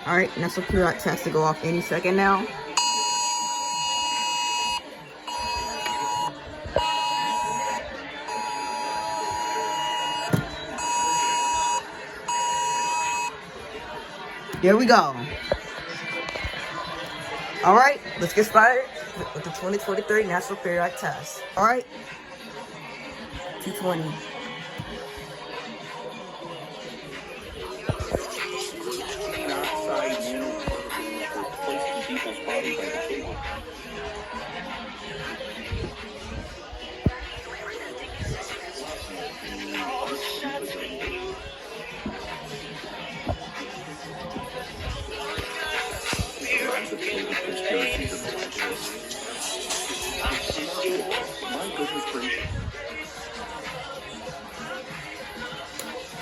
Alright, National EAS Test to go off any second now. Here we go. Alright, let's get started with the 2023 National EAS Test. Alright, 220.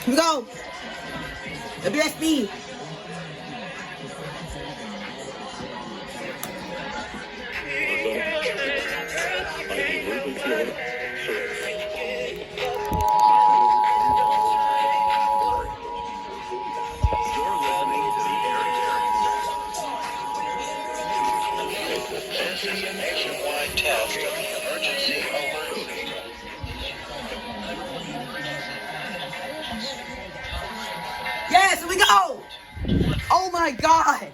Here we go. WSB. This is a nationwide test of the emergency alert system. Yes, here we go. Oh my God.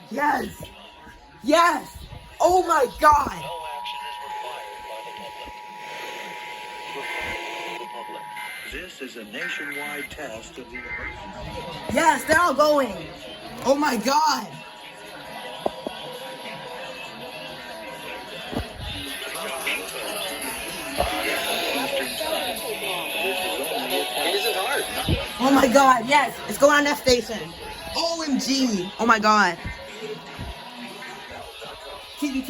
Yes. Yes. Oh my God. No action is required by the public. This is a nationwide test of the emergency. Yes, they're all going. Oh my God. Oh my God, yes, it's going on that station. OMG. Oh my God. TV.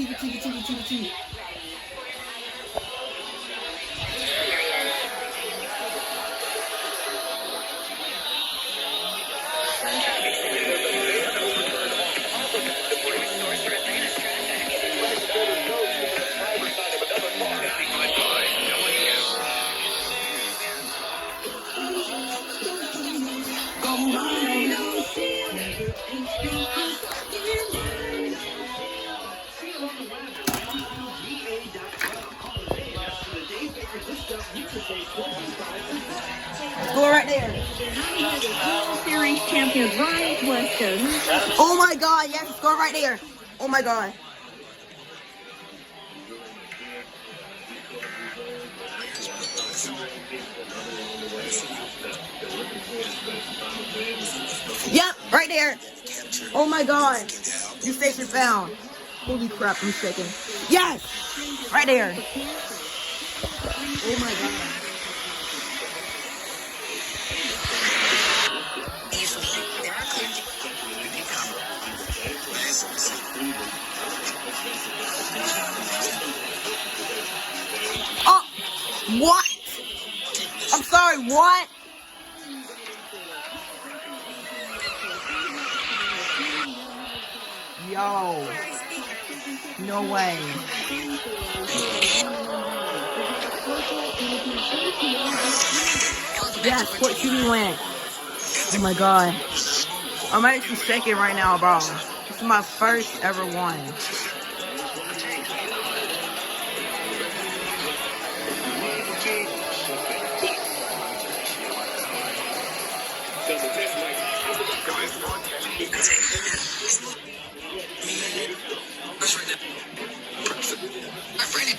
Go right there. Series champion Ryan Weston. Oh my God, yes, it's going right there. Oh my God. Yep, right there. Oh my God. New station found. Holy crap, I'm shaking. Yes, right there. Oh my God. Oh, what? I'm sorry, what? Yo, no way. Yes, Fort Shooting went. Oh my God. I'm actually shaking right now, bro. This is my first ever one.